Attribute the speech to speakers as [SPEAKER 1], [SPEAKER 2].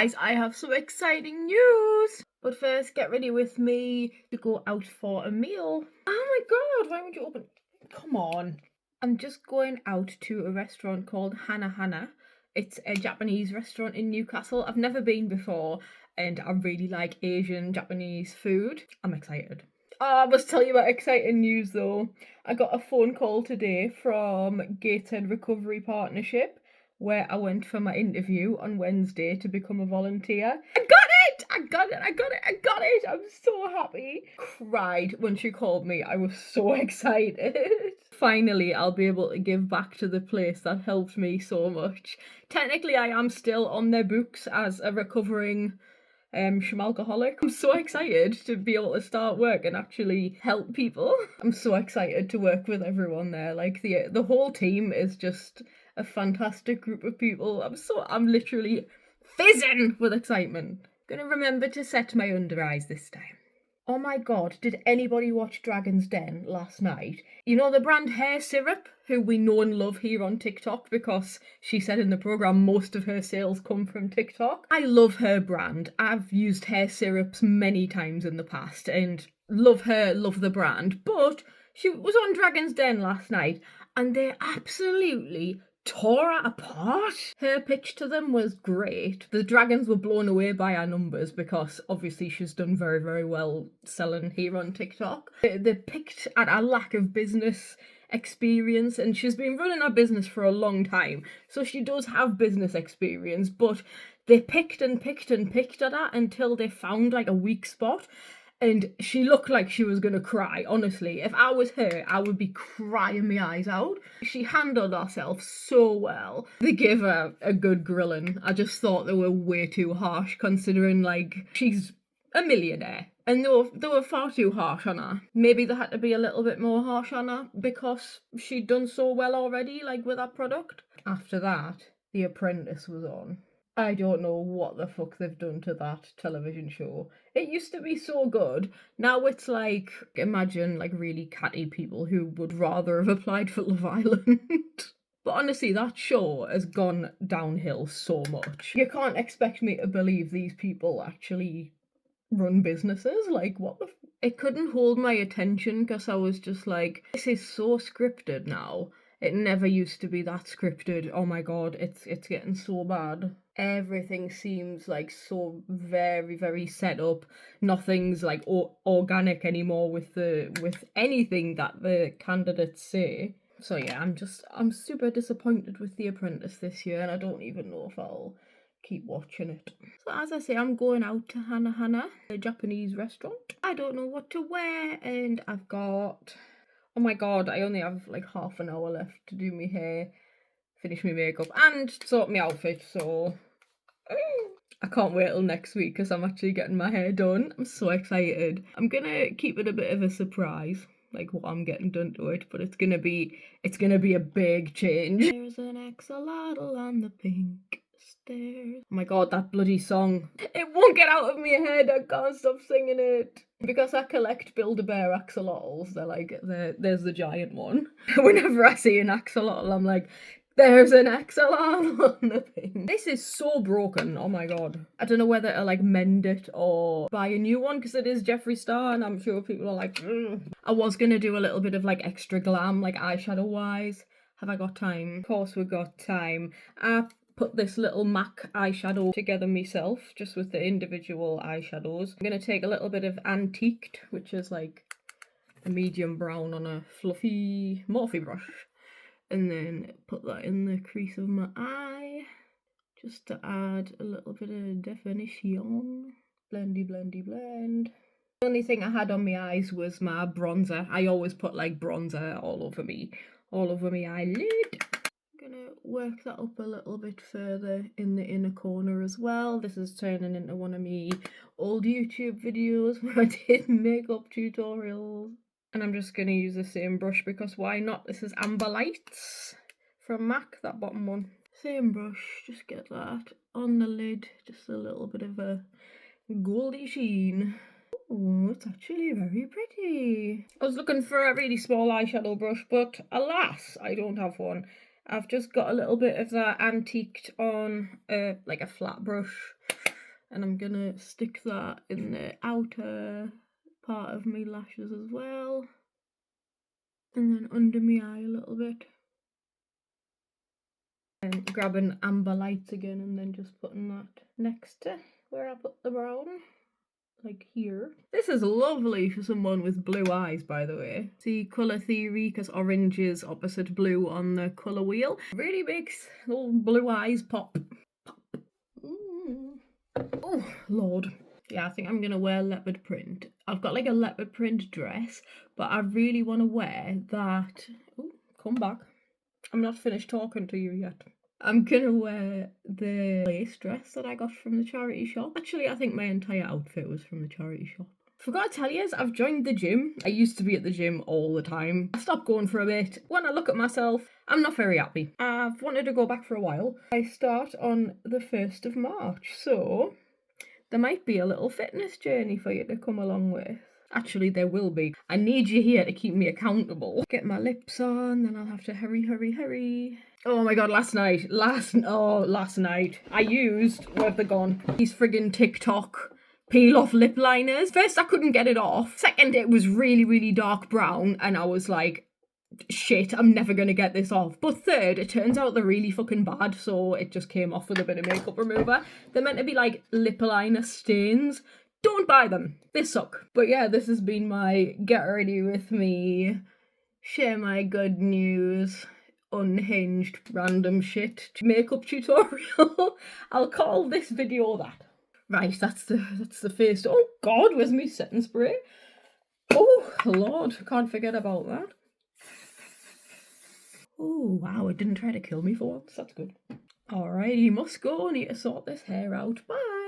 [SPEAKER 1] Guys, I have some exciting news. But first, get ready with me to go out for a meal. Oh my god, why would you open? Come on. I'm just going out to a restaurant called Hana Hana. It's a Japanese restaurant in Newcastle. I've never been before, and I really like Asian Japanese food. I'm excited. Oh, I must tell you about exciting news though. I got a phone call today from Gateshead Recovery Partnership, where I went for my interview on Wednesday to become a volunteer. I got it! I got it! I'm so happy. Cried when she called me. I was so excited. Finally, I'll be able to give back to the place that helped me so much. Technically, I am still on their books as a recovering schmalcoholic. I'm so excited to be able to start work and actually help people. I'm so excited to work with everyone there. Like the whole team is just a fantastic group of people. I'm literally fizzing with excitement. Gonna remember to set my under eyes this time. Oh my god, did anybody watch Dragon's Den last night? You know the brand Hair Syrup, who we know and love here on TikTok because she said in the programme most of her sales come from TikTok. I love her brand. I've used hair syrups many times in the past and love her, love the brand. But she was on Dragon's Den last night and they absolutely tore it apart. Her pitch to them was great. The dragons were blown away by her numbers because obviously she's done very, very well selling here on TikTok. They picked at a lack of business experience, and she's been running her business for a long time, so she does have business experience, but they picked and picked and picked at her until they found like a weak spot. And she looked like she was going to cry, honestly. If I was her, I would be crying my eyes out. She handled herself so well. They gave her a good grilling. I just thought they were way too harsh, considering, like, she's a millionaire. And they were far too harsh on her. Maybe they had to be a little bit more harsh on her because she'd done so well already, like, with that product. After that, The Apprentice was on. I don't know what the fuck they've done to that television show. It used to be so good. Now it's like, imagine like really catty people who would rather have applied for Love Island. But honestly, that show has gone downhill so much. You can't expect me to believe these people actually run businesses. Like, what the it couldn't hold my attention because I was just like, this is so scripted now. It never used to be that scripted. Oh my god, it's getting so bad. Everything seems like so very, very set up. Nothing's like organic anymore with anything that the candidates say. So yeah, I'm super disappointed with The Apprentice this year, and I don't even know if I'll keep watching it. So as I say, I'm going out to Hana Hana, a Japanese restaurant. I don't know what to wear, and I've got, oh my god, I only have like half an hour left to do my hair, finish my makeup, and sort my outfit, so I can't wait till next week because I'm actually getting my hair done. I'm so excited. I'm gonna keep it a bit of a surprise, like what I'm getting done to it, but it's gonna be a big change. There's an axolotl on the pink stairs. Oh my god, that bloody song. It won't get out of my head. I can't stop singing it. Because I collect Build-A-Bear axolotls, there's the giant one. Whenever I see an axolotl, I'm like, there's an axolotl on the pin. This is so broken, oh my god. I don't know whether to like mend it or buy a new one because it is Jeffree Star and I'm sure people are like, ugh. I was gonna do a little bit of like extra glam, like eyeshadow wise. Have I got time? Of course we got time. I put this little MAC eyeshadow together myself, just with the individual eyeshadows. I'm gonna take a little bit of Antiqued, which is like a medium brown on a fluffy Morphe brush, and then put that in the crease of my eye, just to add a little bit of definition. Blendy, blendy, blend. The only thing I had on my eyes was my bronzer. I always put like bronzer all over my eyelid. Gonna work that up a little bit further in the inner corner as well. This is turning into one of me old YouTube videos where I did makeup tutorials. And I'm just gonna use the same brush because why not? This is Amber Lights from MAC, that bottom one. Same brush, just get that on the lid, just a little bit of a goldy sheen. Oh, it's actually very pretty. I was looking for a really small eyeshadow brush, but alas, I don't have one. I've just got a little bit of that Antiqued on like a flat brush. And I'm gonna stick that in the outer part of my lashes as well. And then under my eye a little bit. And grabbing amber lights again and then just putting that next to where I put the brown. Like here. This is lovely for someone with blue eyes, by the way. See, colour theory, because orange is opposite blue on the colour wheel. Really makes little blue eyes pop. Oh, Lord. Yeah, I think I'm gonna wear leopard print. I've got like a leopard print dress, but I really want to wear that. Oh, come back. I'm not finished talking to you yet. I'm gonna wear the lace dress that I got from the charity shop. Actually, I think my entire outfit was from the charity shop. Forgot to tell you, I've joined the gym. I used to be at the gym all the time. I stopped going for a bit. When I look at myself, I'm not very happy. I've wanted to go back for a while. I start on the 1st of March, so there might be a little fitness journey for you to come along with. Actually, there will be. I need you here to keep me accountable. Get my lips on, then I'll have to hurry. Oh my god, last night, I used, where have they gone? These friggin' TikTok peel off lip liners. First, I couldn't get it off. Second, it was really dark brown, and I was like, shit, I'm never gonna get this off. But third, it turns out they're really fucking bad, so it just came off with a bit of makeup remover. They're meant to be like lip liner stains. Don't buy them. They suck. But yeah, this has been my get ready with me, share my good news, unhinged random shit makeup tutorial. I'll call this video that. Right, that's the first. Oh god, where's my setting spray? Oh Lord, can't forget about that. Oh wow, it didn't try to kill me for once. That's good. Alrighty, must go. Need to sort this hair out. Bye.